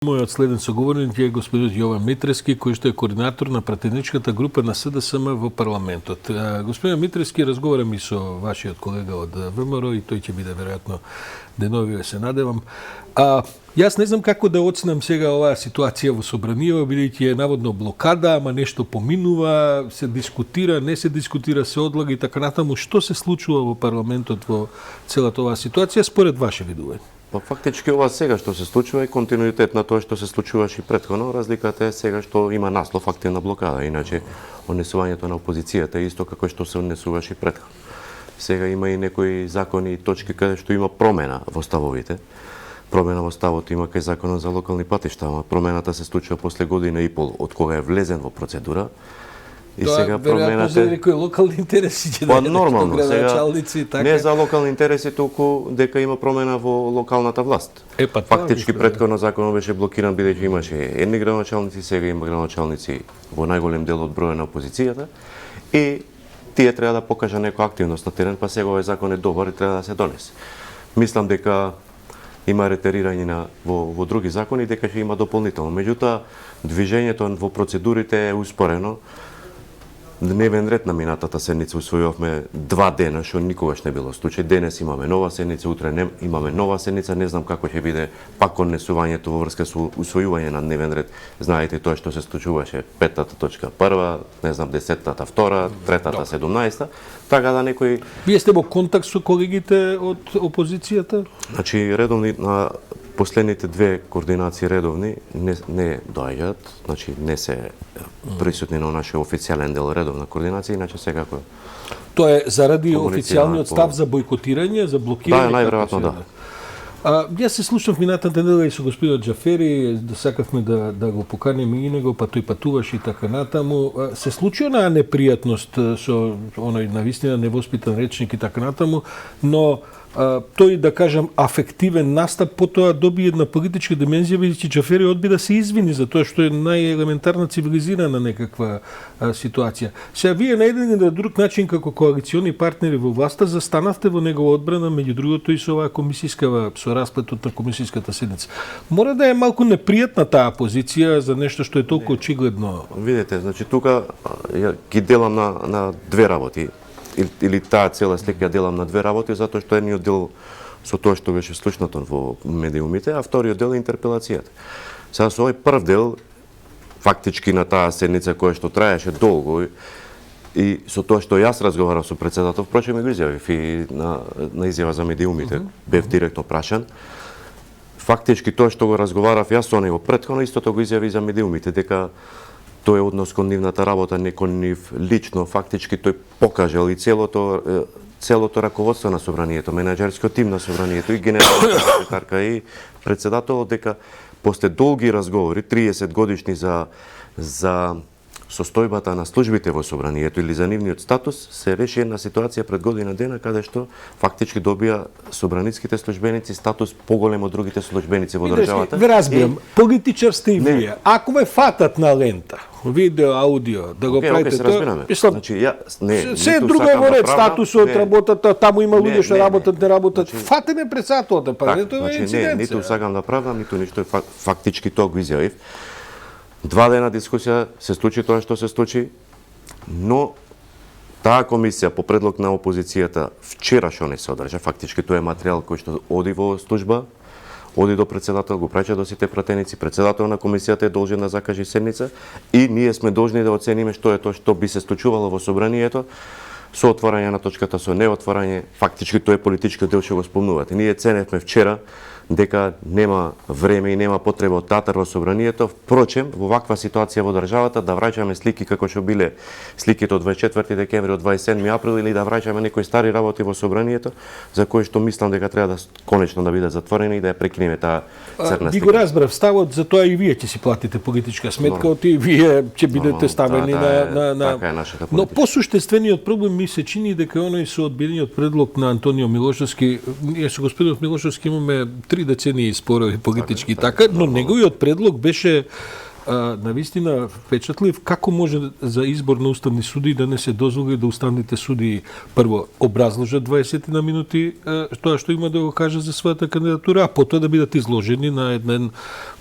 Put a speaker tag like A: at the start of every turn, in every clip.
A: Мојот следен соговорник е господин Јован Митрески, кој што е координатор на пратеничката група на СДСМ во парламентот. Господин Митрески, разговарам и со вашиот колега од ВМРО и тој ќе биде веројатно деновиве, се надевам. Јас не знам како да оценам сега оваа ситуација во Собраниево, бидејќи е наводно блокада, ама нешто поминува, се дискутира, не се дискутира, се одлага и така натаму. Што се случува во парламентот во целата оваа ситуација според ваше видување?
B: Па фактички ова сега што се случува е континуитет на тоа што се случуваше и претходно. Разликата е сега што има наслов активна блокада, иначе однесувањето на опозицијата е исто како што се однесуваше и претходно. Сега има и некои закони и точки каде што има промена во ставовите. Промена во ставот има кај законот за локални патишта, ама промената се случува после година и пол од кога е влезен во процедура. И
A: тоа,
B: сега промената
A: за некои локални интереси ќе
B: па нормално сега
A: така.
B: не за локални интереси, толку дека има промена во локалната власт. Фактички претходно законот беше блокиран бидејќи имаше едни градоначалници, сега има градоначалници во најголем дел од бројот на опозицијата и тие треба да покажа некоја активност на терен, па сега овој закон е добар и треба да се донесе. Мислам дека има ретерирање во други закони, дека ќе има дополнително. Меѓутоа, движењето во процедурите е успорено. Дневен ред на минатата седница усвојувавме 2 дена, што никогаш не било случај. Денес имаме нова седница, утре имаме нова седница, не знам како ќе биде пак однесувањето во врска со усвојување на дневен ред. Знаете тоа што се случуваше, 5-та точка прва, не знам 10-та втора, 3-та 17-та, така да некои.
A: Вие сте во контакт со колегите од опозицијата?
B: Значи редовни на последните 2 координации редовни не доаѓаат, значи не се присутни на нашиот официјален дел редовна координација, иначе секако.
A: Тоа е заради официјалниот став за бојкотирање, за блокирање?
B: Да, најверојатно да.
A: Јас се слушнав минатата недела и со господинот Џафери, да сакавме да го поканеме и него, па тој патуваше и така натаму. Се случи онаа непријатност со оној навистина невоспитан речник и така натаму, но тој, да кажам, афективен настап потоа доби една политичка димензија, бидејќи Џафери одби да се извини за тоа што е најелементарна цивилизирана некаква ситуација. Сега вие на еден или друг начин како коалициони партнери во власта застанавте во негова одбрана, меѓу другото и со оваа комисијска, со расплетот на комисијската седница. Мора да е малку непријатна таа позиција за нешто што е толку очигледно.
B: Видете, значи тука ја ги делам на 2 работи. Или таа цела слика ја делам на 2 работи, затоа што едниот дел со тоа што беше слушнато во медиумите, а вториот дел е интерпелацијата. Сега со овој прв дел, фактички на таа седница која што траеше долго и со тоа што јас разговарав со председател, впрочем и го изјавив и на изјава за медиумите, бев директно прашан. Фактички тоа што го разговарав јас со него претходно, истото го изјави за медиумите, дека тој е однос кон нивната работа, не кон нив лично. Фактички тој покажал и целото раководство на собранието, менаџерскиот тим на собранието и генералната секретарка и председателот, дека после долги разговори, 30 годишни за состојбата на службите во собранието или за нивниот статус, се реши една ситуација пред година дена каде што фактички добија собраницките службеници статус поголем од другите службеници во државата.
A: Ве разбирам, политичар сте и вие. Ако ве фатат на лента, видео, аудио, да го правите
B: тоа, значи ја
A: се друго е во ред, статусот, работата, таму има луѓе што работат, не работат. Фатене председателот, па не тоа е инциденција.
B: Ниту сакам да правдам, ниту ништо, фактички тоа го изјавив. 2 дена дискусија се случи тоа што се случи, но таа комисија по предлог на опозицијата вчера што не се одржа, фактички тоа е материјал кој што оди во служба, оди до председател, го праќа до сите пратеници, председател на комисијата е должен да закаже седница и ние сме должни да оцениме што е тоа што би се случувало во собранието, со отворање на точката, со неотворање, фактички тоа е политичкиот дел што го спомнувате. Ние ценевме вчера дека нема време и нема потреба од театар во собранието. Впрочем, во ваква ситуација во државата да враќаме слики како што биле сликите од 24 декември, од 27 април или да враќаме некои стари работи во собранието, за кои што мислам дека треба да конечно да бидат затворени и да ја прекинеме таа црна слика.
A: Ви го разбрав ставот, за тоа и вие ќе си платите политичка сметка, од и вие ќе бидете ставени на
B: така е нашата политика.
A: Но посуштествениот проблем ми се чини дека оној со одбиениот предлог на Антонио Милошевски, ние со господинот Милошевски имаме 3 децении спорови политички така, но неговиот предлог беше навистина впечатлив како може за избор на уставни суди да не се дозволи да уставните суди прво образложат 20 на минути тоа што има да го каже за својата кандидатура, а потоа да бидат изложени на еден,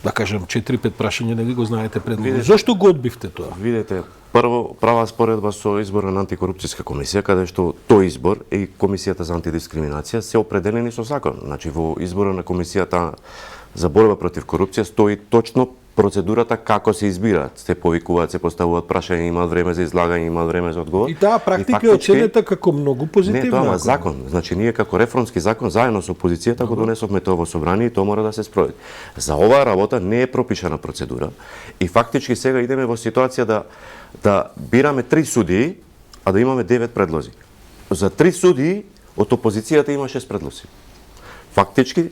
A: да кажем, 4-5 прашања, нели го знаете предлогот. Зошто го одбивте тоа?
B: Видете, прво права споредба со избора на антикорупцијска комисија, каде што тој избор и комисијата за антидискриминација се определени со закон. Значи во избора на комисијата за борба против корупција стои точно процедурата како се избираат. Се повикуваат, се поставуваат прашања, имаат време за излагање, имаат време за одговор.
A: И таа практика е оценета како многу позитивна.
B: Не, тоа е закон. Значи ние како реформски закон заедно со опозицијата го донесовме тоа во собрание и тоа мора да се спроведе. За оваа работа не е пропишана процедура и фактички сега идеме во ситуација да бираме 3 судии, а да имаме 9 предлози. За 3 судии од опозицијата има 6 предлози. Фактички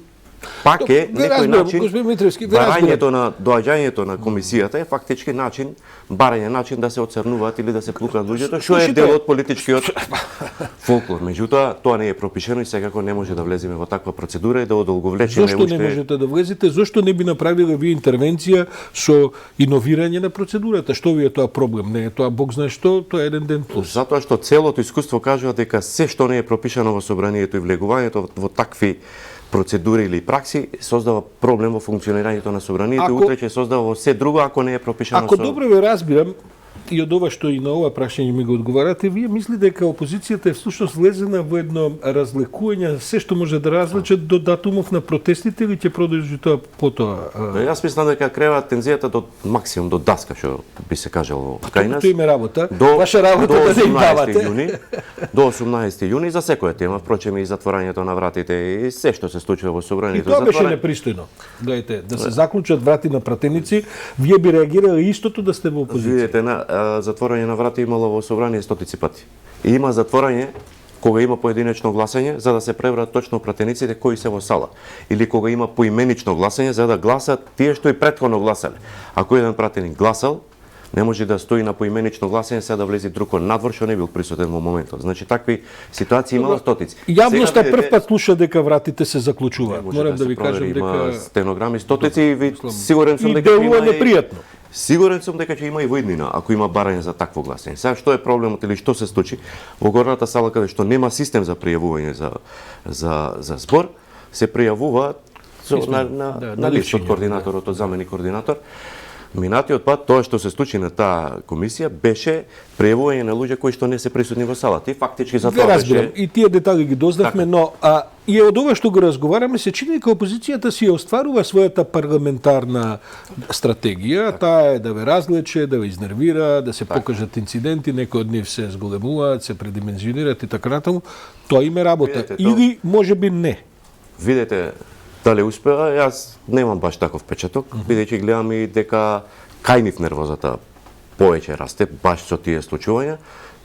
B: пак е некој начин доаѓањето на комисијата е фактички начин, барање начин да се оцрнуваат или да се плукаат луѓето, што е дел од политичкиот фолклор. Меѓутоа, тоа не е пропишено и секако не може да влеземе во таква процедура и да одолговлечиме
A: уште. Зошто не можете да влезете? Зошто не би направиле вие интервенција со иновирање на процедурата? Што ви е тоа проблем? Не е тоа Бог знае што, тоа е еден ден плюс.
B: Затоа што целото искуство кажува дека се што не е пропишано во собранието и влегувањето во такви процедури или пракси создава проблем во функционирањето на собранието и утре ќе создава во се друго ако не е пропишано.
A: Ако добро ве разбирам, и од ова што и на ова прашање ми го одговарате, вие мислите дека опозицијата е всушност влезена во едно разлекување, се што може да различат до датумов на протестите или ќе продолжи тоа потоа?
B: Јас мислам дека крева тензијата до максимум до даска, што би се кажало кај нас.
A: Тоа име работа. Ваша работа
B: до
A: да им давате.
B: До 18 јуни за секоја тема, впрочем и затворањето на вратите и се што се случува во собранието.
A: И тоа беше непристојно. Гајте, да се заклучат врати на пратеници, вие би реагирале истото да сте во опозиција.
B: Видете, затворање на врати имало во собрание стотици пати. И има затворање кога има поединечно гласање за да се пребраат точно пратениците кои се во сала, или кога има поименично гласање за да гласат тие што и претходно гласале. Ако еден пратеник гласал, не може да стои на поименично гласање сега да влезе друг надвор што не бил присутен во моментот. Значи такви ситуации имало стотици.
A: Јавноста прв пат слуша дека вратите се заклучуваат. Морам да ви кажам дека
B: стенограми стотици и сигурен сум дека
A: има непријатно.
B: Сигурен сум дека ќе има и воиднина ако има барање за такво гласање. Сега што е проблемот или што се случи во горната сала каде што нема систем за пријавување за збор, се пријавуваат на лист од координаторот, од заменик координатор. Минатиот пат тоа што се случи на таа комисија беше пријавување на луѓе кои што не се присутни во салата. И фактички за тоа беше
A: и тие детали ги дознавме, но и од ова што го разговараме се чини дека опозицијата си остварува својата парламентарна стратегија, таа е да ве разлече, да ве изнервира, да се покажат инциденти, некои од нив се зголемуваат, се предимензионираат и така натаму. Тоа им е работа. Или можеби не.
B: Видете, дали успеа, јас немам баш таков впечаток, бидејќи гледам и дека кај нив нервозата повеќе расте, баш со тие случувања.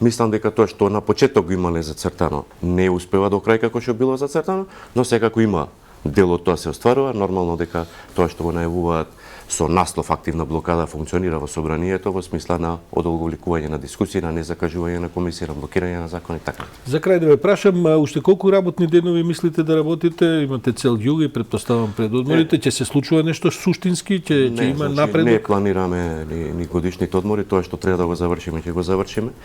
B: Мислам дека тоа што на почеток го имале зацртано не успева до крај како што било зацртано, но секако има дел од тоа се остварува, нормално дека тоа што го најавуваат со наслов активна блокада функционира во собранието во смисла на одолговлекување на дискусии, на незакажување на комисија, на блокирање на закони и така.
A: За крај да ве прашам, уште колку работни денови мислите да работите? Имате цел јули, претпоставам пред одморите, ќе се случува нешто суштински, ќе има напредок?
B: Не планираме ни годишните одмори, тоа што треба да го завршиме, ќе го завршиме.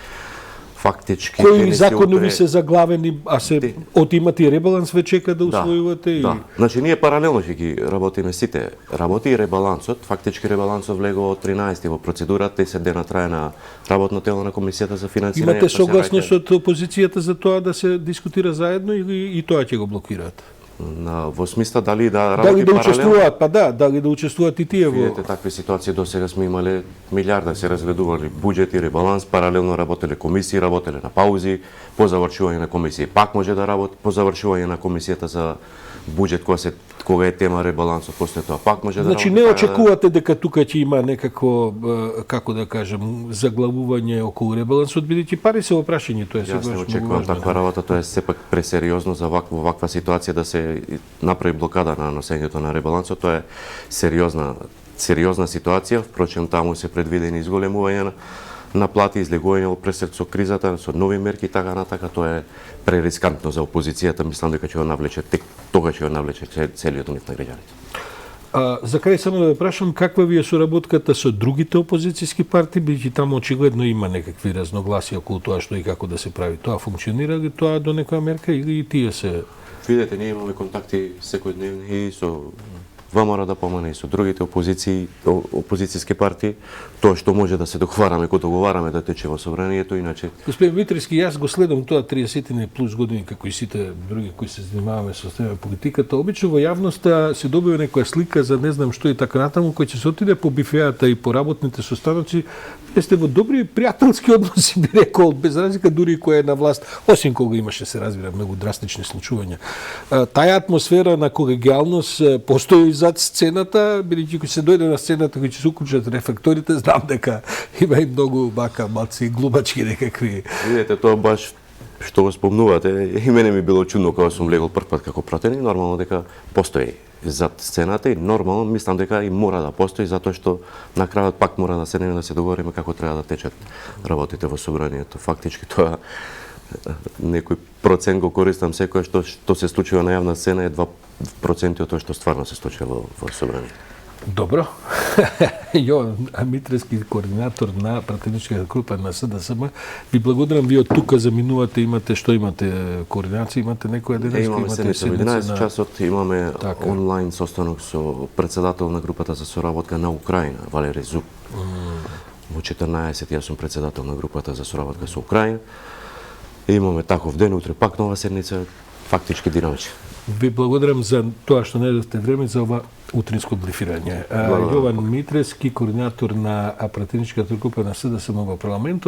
B: Фактички
A: кои закони ви се заглавени, а се отимате и ребаланс ве чека да усвојувате?
B: Да. Значи ние паралелно ќе ги работиме сите работи и ребалансот. Фактички ребалансот влегува од 13 во процедурата и 10 дена трае на работно тело на комисијата за финансирање.
A: Имате согласност од опозицијата за тоа да се дискутира заедно или и тоа ќе го блокираат?
B: Во смисла дали да работи паралелно?
A: Учествуваат, дали да учествуваат и тие во...
B: Видете, такви ситуации до сега сме имале милиарда, се разгледували буџет и ребаланс, паралелно работеле комисии, работеле на паузи, по завршување на комисија пак може да работи, по завршување на комисијата за буџет кога е тема ребалансот, после тоа пак може да
A: работи. Значи не очекувате дека тука ќе има некакво, како да кажем, заглавување околу ребалансот, бидејќи пари се во прашањето,
B: Јас не очекувам таква работа, тоа е сепак пресериозно за во ваква ситуација да се направи блокада на носењето на ребалансот, тоа е сериозна ситуација, впрочем таму се предвидени изголемување на плати, излегување во пресред со кризата, со нови мерки и така натака, тоа е прерискантно за опозицијата, мислам дека ќе го навлече, тек тога ќе го навлече целиот нив на граѓаните.
A: За крај само да ве прашам, каква ви е соработката со другите опозицијски партии, бидејќи таму очигледно има некакви разногласија околу тоа што и како да се прави. Тоа функционира ли тоа до некоја мерка или и тие се...
B: Видете, ние имаме контакти секојдневни и со ВМРО да помане и со другите опозицијски партии. Тоа што може да се договараме, кога договараме да тече во собранието, иначе...
A: Господин Митрески, јас го следам тоа 30 плюс години, како и сите други кои се занимаваме со политиката. Обично во јавноста се добива некоја слика за не знам што и така натаму, кој ќе се отиде по бифеата и по работните состаноци. Вие сте во добри пријателски односи, би рекол, без разлика дури кој е на власт, освен кога имаше, се разбира, многу драстични случувања. Таа атмосфера на колегијалност постои зад сцената, бидејќи кога се дојде на сцената, кој ќе се уклучат рефлекторите, знам дека има и многу бака, малци, глубачки некакви.
B: Видете, тоа баш што го спомнувате, и мене ми било чудно кога сум легол прв пат како пратеник, нормално дека постои зад сцената и нормално мислам дека и мора да постои затоа што на крајот пак мора да седнеме да се договориме како треба да течат работите во собранието. Фактички тоа некој процент го користам секој што се случува на јавна сцена е 2% од тоа што стварно се случува во собранието.
A: Добро. Јован Митрески, координатор на пратеничката група на СДСМ. Ви благодарам, ви од тука заминувате, имате што имате координација, имате некоја денеска,
B: имаме седница во 11 часот, имаме
A: Така.
B: онлайн состанок со председател на групата за соработка на Украина, Валери Зуб. Во 14 јас сум председател на групата за соработка со Украина. Имаме таков ден, утре пак нова седница, фактички динамична.
A: Ви благодарам за тоа што најдовте време за ова утринско блифирање. Јован Митрески, координатор на пратеничката група на СДСМ во парламентот.